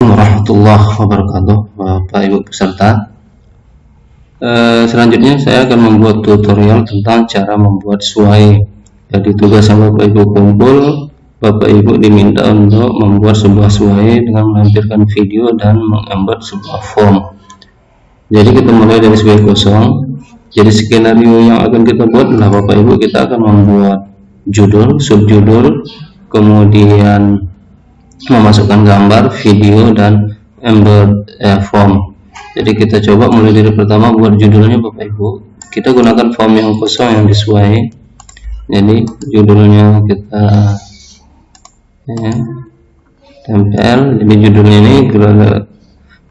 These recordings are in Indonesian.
Warahmatullahi wabarakatuh, Bapak Ibu peserta. Selanjutnya saya akan membuat tutorial tentang cara membuat SWAI. Jadi tugas yang Bapak Ibu kumpul, Bapak Ibu diminta untuk membuat sebuah SWAI dengan melampirkan video dan mengembed sebuah form. Jadi kita mulai dari SWAI kosong. Jadi skenario yang akan kita buat adalah Bapak Ibu kita akan membuat judul, subjudul, kemudian memasukkan gambar, video, dan embed form. Jadi kita coba mulai dari pertama buat judulnya Bapak Ibu. Kita gunakan form yang kosong yang sesuai. Jadi judulnya kita tempel. Jadi judulnya ini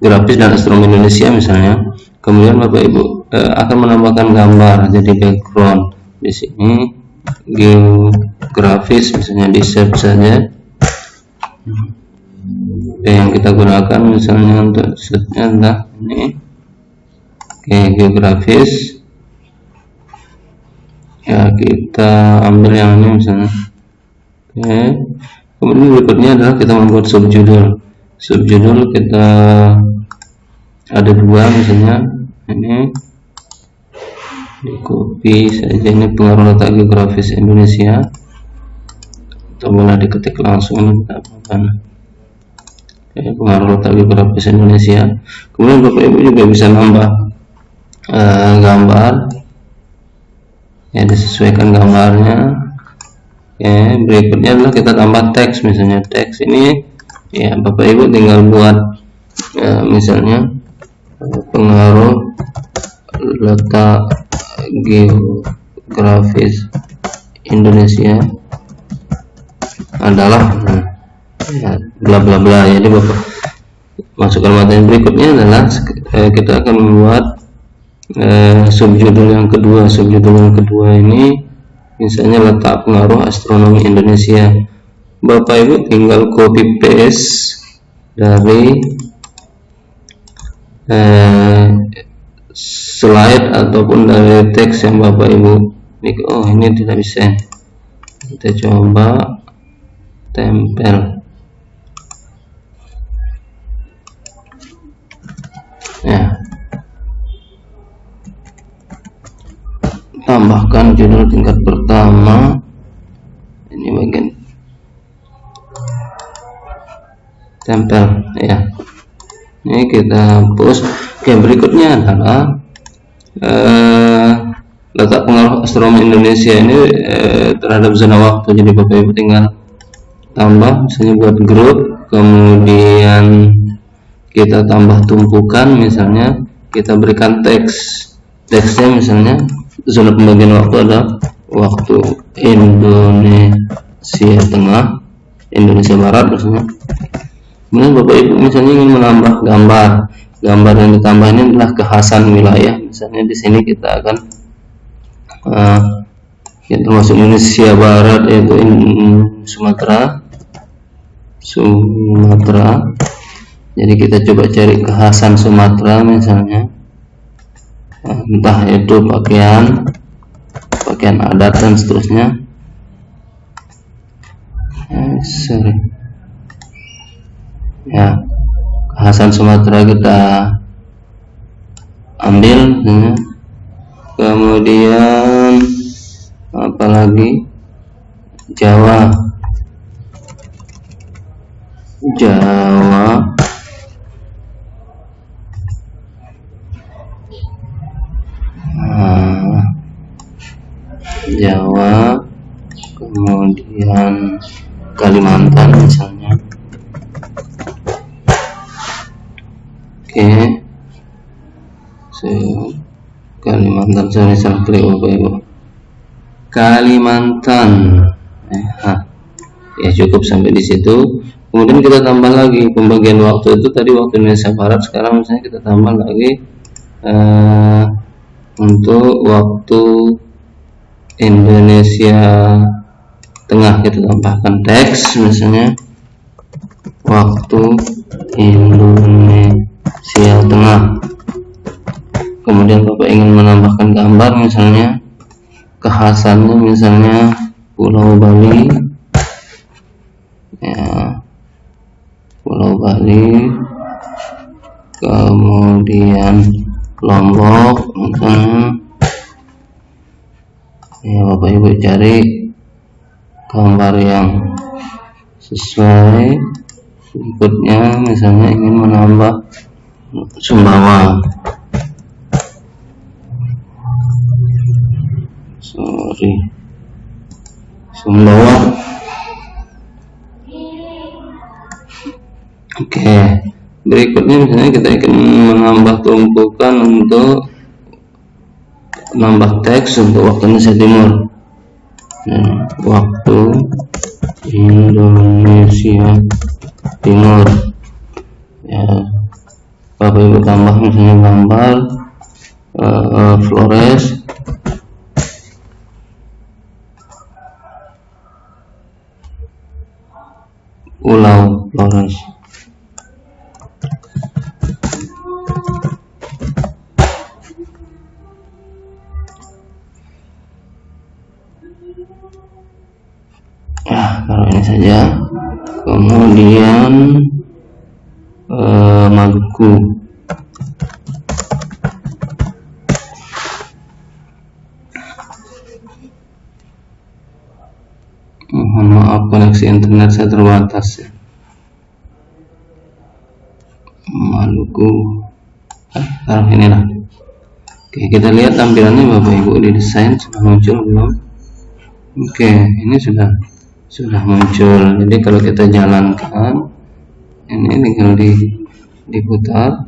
grafis dan astronomi Indonesia misalnya. Kemudian Bapak Ibu akan menambahkan gambar. Jadi background di sini geografis misalnya di save saja. Yang kita gunakan misalnya untuk setnya adalah ini geografis ya, kita ambil yang ini misalnya. Kemudian berikutnya adalah kita membuat subjudul kita ada dua misalnya, ini di copy saja, ini pengaruh letak geografis Indonesia, atau boleh diketik langsung, ini tidak apa-apa. Pengaruh letak geografis Indonesia. Kemudian Bapak Ibu juga bisa nambah gambar ya, disesuaikan gambarnya. Berikutnya adalah kita tambah teks, misalnya teks ini ya Bapak Ibu tinggal buat misalnya pengaruh letak geografis Indonesia adalah bla bla bla. Jadi Bapak masukkan materi. Berikutnya adalah kita akan membuat subjudul yang kedua. Subjudul yang kedua ini misalnya letak pengaruh astronomi Indonesia. Bapak Ibu tinggal copy paste dari slide ataupun dari teks yang Bapak Ibu. Oh, ini tidak bisa. Kita coba tempel. Ya, tambahkan judul tingkat pertama, ini bagian tempel ya, ini kita hapus. Oke, berikutnya adalah letak pengaruh astronomi Indonesia ini terhadap zona waktu. Jadi Bapak Ibu tinggal tambah misalnya buat grup, kemudian kita tambah tumpukan, misalnya kita berikan teksnya misalnya zona pembagian waktu ada waktu Indonesia Tengah, Indonesia Barat misalnya. Kemudian Bapak Ibu misalnya ingin menambah gambar yang ditambah ini adalah kekhasan wilayah. Misalnya di sini kita akan ya, termasuk Indonesia Barat yaitu Sumatera. Jadi kita coba cari kekhasan Sumatera misalnya, entah itu pakaian adat dan seterusnya. Ya, kekhasan Sumatera kita ambil misalnya. Kemudian apalagi Jawa kemudian Kalimantan misalnya. Oke, Kalimantan, saya klik Bapak Ibu Kalimantan. Ya cukup sampai di situ. Kemudian kita tambah lagi pembagian waktu itu tadi waktu Indonesia Barat, sekarang misalnya kita tambah lagi untuk waktu Indonesia Tengah, kita tambahkan teks misalnya waktu Indonesia Tengah. Kemudian Bapak ingin menambahkan gambar misalnya kekhasannya misalnya Pulau Bali ya, Pulau Bali, kemudian Lombok. Ya, Bapak Ibu cari gambar yang sesuai. Berikutnya misalnya ingin menambah Sumbawa, Sumbawa. Oke, berikutnya misalnya kita ingin menambah tumpukan untuk menambah teks untuk waktu Indonesia Timur. Nah, waktu Indonesia Timur, ya, Bapak Ibu tambah misalnya gambar Flores, Pulau Flores. Kalau ini saja. Kemudian Maluku, mohon maaf koneksi internet saya terbatas ya. Maluku, taruh inilah. Oke, kita lihat tampilannya Bapak Ibu di desain sudah muncul belum? Oke, ini sudah muncul. Jadi kalau kita jalankan, ini tinggal diputar.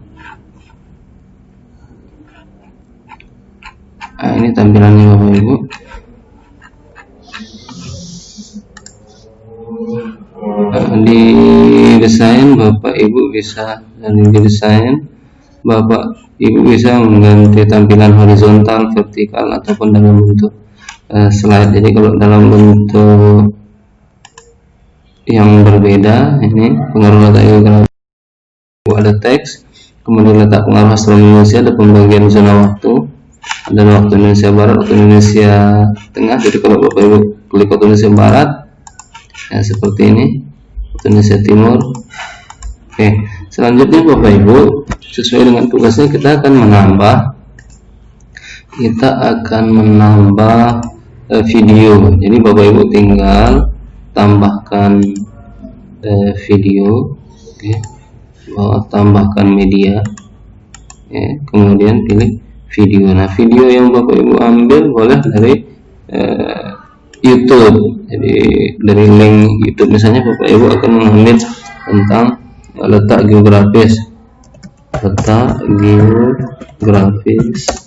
Nah, ini tampilannya Bapak Ibu. Di desain Bapak Ibu bisa, dan di desain Bapak Ibu bisa mengganti tampilan horizontal, vertikal, ataupun dalam bentuk slide. Jadi kalau dalam bentuk yang berbeda, ini pengaruh letak geografi, ada teks, kemudian letak pengaruh astronomi Indonesia, ada pembagian zona waktu, ada waktu Indonesia Barat, waktu Indonesia Tengah. Jadi kalau Bapak Ibu klik waktu Indonesia Barat, ya seperti ini, waktu Indonesia Timur. Oke, selanjutnya Bapak Ibu, sesuai dengan tugasnya kita akan menambah video. Jadi Bapak Ibu tinggal tambahkan video, tambahkan media, kemudian pilih video. Nah, video yang Bapak Ibu ambil boleh dari YouTube. Jadi dari link YouTube misalnya Bapak Ibu akan mengambil tentang letak geografis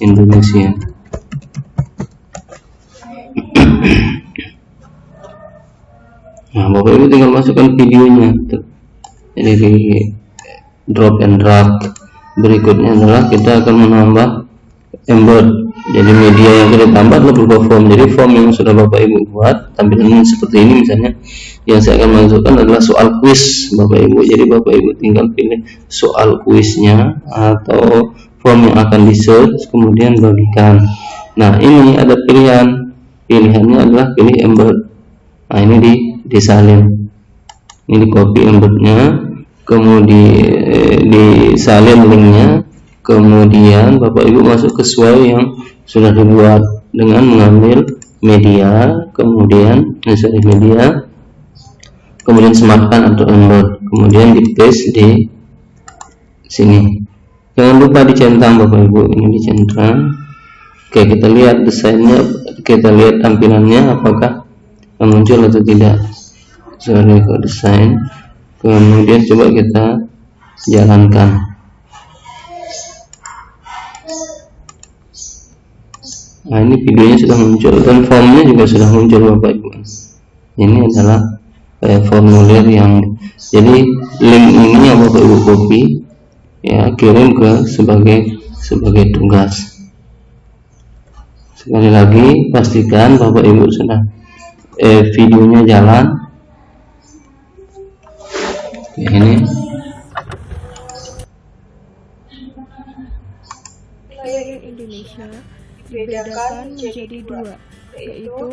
Indonesia. Nah, Bapak Ibu tinggal masukkan videonya. Jadi di drop and drag. Berikutnya adalah kita akan menambah embed. Jadi media yang kita tambah adalah berupa form. Jadi form yang sudah Bapak Ibu buat tampilannya seperti ini misalnya. Yang saya akan masukkan adalah soal kuis Bapak Ibu. Jadi Bapak Ibu tinggal pilih soal kuisnya atau form yang akan di-search, kemudian bagikan. Nah, ini ada pilihannya adalah pilih embed. Nah, ini disalin, ini di copy embednya, kemudian disalin linknya, kemudian Bapak Ibu masuk ke sesuai yang sudah dibuat dengan mengambil media, kemudian media, kemudian sematkan atau embed, kemudian di paste di sini. Jangan lupa dicentang Bapak Ibu, ini dicentang. Oke, kita lihat desainnya, kita lihat tampilannya apakah muncul atau tidak. Sorry, ke desain, kemudian coba kita jalankan. Nah, ini videonya sudah muncul dan formnya juga sudah muncul Bapak Ibu. Ini adalah formulir yang, jadi link ini yang Bapak Ibu copy, ya, kirim ke sebagai tugas. Sekali lagi pastikan Bapak Ibu sudah videonya jalan. Ini Indonesia dibedakan menjadi dua, yaitu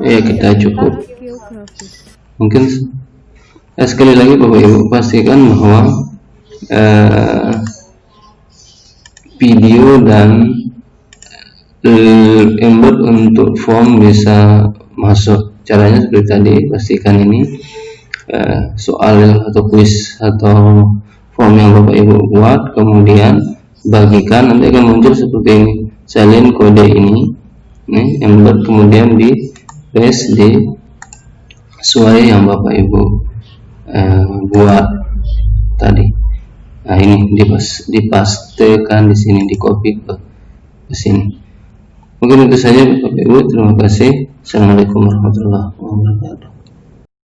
ya kita cukup mungkin Sekali lagi Bapak Ibu pastikan bahwa video dan embed untuk form bisa masuk. Caranya seperti tadi, pastikan ini soal atau kuis atau form yang Bapak Ibu buat, kemudian bagikan, nanti akan muncul seperti ini, salin kode ini embed, kemudian di paste di sesuai yang Bapak Ibu buat tadi. Nah, ini dipastekan di sini, di copy ke sini. Mungkin itu saja Bapak Ibu, terima kasih. Assalamualaikum warahmatullahi wabarakatuh.